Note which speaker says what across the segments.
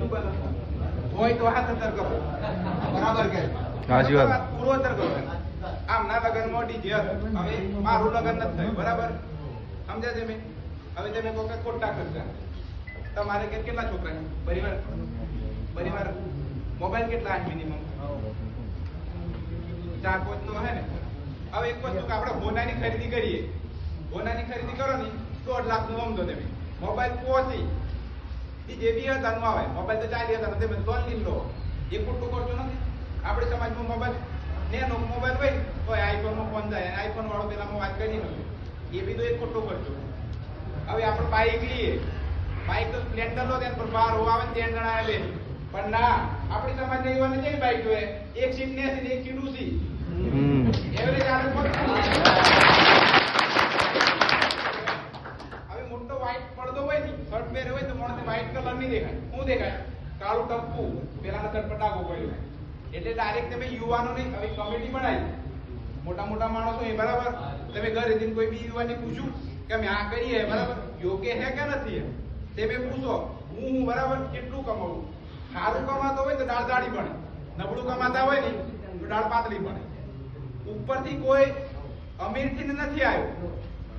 Speaker 1: હોય તો હાથ અંતર કરો, બરાબર કે
Speaker 2: સાચી વાત,
Speaker 1: પૂરો અંતર કરો. આમ ના લગ્નમાં ડીજે હવે મારું લગ્ન નથી થયું, બરાબર સમજ્યા તમે? હવે તમે કહો કે ખોટા ખર્ચા. તમારે કેટલા છોકરા પરિવાર મોબાઈલ કેટલા મિનિમમ 4-5 તો હે ને. હવે એક વસ્તુ કે આપણે હોનાની ખરીદી કરીએ, હોનાની ખરીદી કરો ને 1.5 લાખ નું સમજો તમે, મોબાઈલ પહોંચી જે 20,000 નું આવે, મોબાઈલ તો 40,000 તમે લોન લઈ લો, એ ખોટું ખર્ચો નથી. આપણે સમાજમાં મોબાઈલ નેનો મોબાઈલ હોય તો આઈફોન નો ફોન જાય, આઈફોન વાળો પેલામાં વાત કરી નથી, એ બી તો એક ખોટો ખર્ચો. હવે આપણે બાઈક લઈએ, બાઈક તો સ્પ્લેન્ડર લો તેના પર 12 આવે ને 3 જણા આવે, પણ ના આપણી સમાજ ને યુવાને જેવી બાઈક જોઈએ, એક સીટ ને એક સીટ ઊંચી એવરેજ આવે. હવે મોટો વ્હાઈટ પડદો હોય ને, શર્ટ પહેરે હોય તો માણસ વ્હાઈટ કલર નહીં દેખાય, શું દેખાય? કાળું ટપકું, પેલાના શર્ટ પર ડાઘો પડ્યો. એટલે ડાયરેક્ટ તમે યુવાનો ની હવે કમિટી બનાવી, મોટા મોટા માણસો એ બરાબર, તમે ઘરે જઈને કોઈ બી યુવાને પૂછ્યું કે અમે આ કરીએ બરાબર યોગ્ય હે કે નથી, તમે પૂછો હું બરાબર કેટલું કમાવું. સારું કમાતો હોય તો દાળ જાડી બને, નબળું કમાતા હોય ને તો દાળ પાતળી બને. ઉપરથી કોઈ અમીરથી નથી આવ્યો,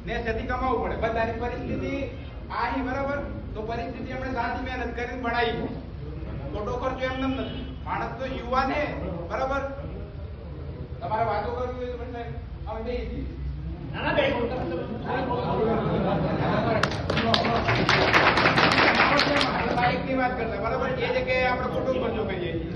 Speaker 1: નેસેથી કમાવું પડે. બધાની પરિસ્થિતિ આહી બરાબર, તો પરિસ્થિતિ આપણે સાચી મહેનત કરીને બનાવી, ખોટો ખર્ચો એમ નથી. માણસ તો યુવાન હે બરાબર, તમારે વાતો કરવી હોય તો પછી અમે દઈ દઈએ. બાઈક ની વાત કરતા બરાબર, એ જગ્યાએ આપણે ખોટો ખર્ચો કરીએ છીએ.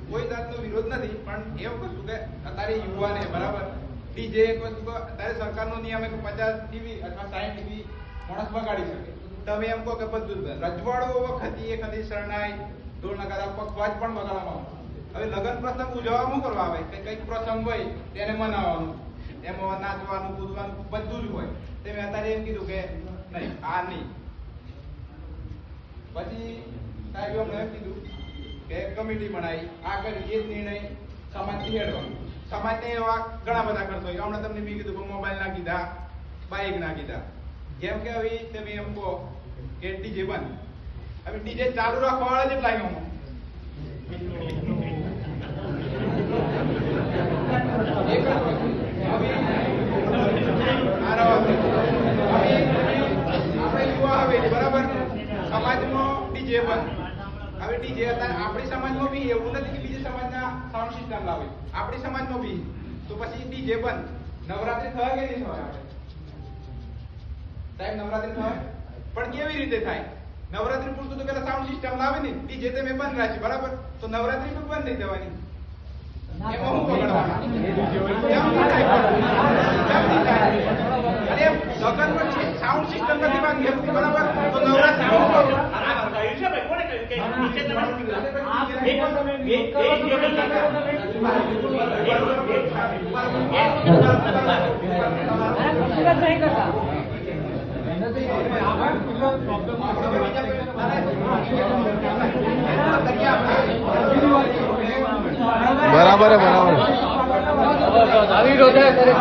Speaker 1: કોઈ જાતનો વિરોધ નથી, પણ એવું કશું કે અત્યારે યુવાને બરાબર ડીજે એક વસ્તુ અત્યારે સરકારનો નિયમ કે 50 ટીવી અથવા 60 ટીવી માણસ બગાડી શકે. તમે એમ કહો કે બધું રજવાડો વખત એ કદી શરણાઈ ઢોલ નગારા પખવાજ પણ બગાડવામાં આવે. હવે લગ્ન પ્રસંગ ઉજવવા શું કરવા આવે કે કંઈક પ્રસંગ હોય તેને મનાવવાનું, એમાં નાચવાનું કૂદવાનું બધું જ હોય. તમે અત્યારે એમ કીધું કે નહીં આ નહીં, પછી સાહેબ અમને એમ કીધું કે કમિટી બનાવી આ કરી, એ જ નિર્ણય સમાજથી હેડવાનો. સમાજને એવા ઘણા બધા કરતો હોય. હમણાં તમને મેં કીધું કે મોબાઈલ ના કીધા, બાઈક ના કીધા. જેમ કે હવે તમે એમ કહો કે ડીજે બંધ, હવે ડીજે ચાલુ રાખવા વાળા જેટલા અહીંયા બરાબર સમાજમાં ડીજે બંધ. હવે ડીજે અત્યારે આપણી સમાજમાં બી એવું નથી કે બીજી સમાજના સાઉન્ડ સિસ્ટમ લાવે, આપણી સમાજમાં બી તો પછી ડીજે બંધ. નવરાત્રી થવા કે નહીં થવા? સાહેબ નવરાત્રી થાય, પણ કેવી રીતે થાય? નવરાત્રી પૂરતું તો પેલા સાઉન્ડ સિસ્ટમ લાવે ને, ડીજે તમે બંધ રાખી બરાબર, તો નવરાત્રી પણ બંધ નહીં થવાની. એમાં હું બગાડવાનું? અરે લગન પણ સાઉન્ડ સિસ્ટમ નથી માંગી બરાબર, તો નવરાત્રી
Speaker 2: બરાબર બરાબર
Speaker 3: આવી રોજા કરે.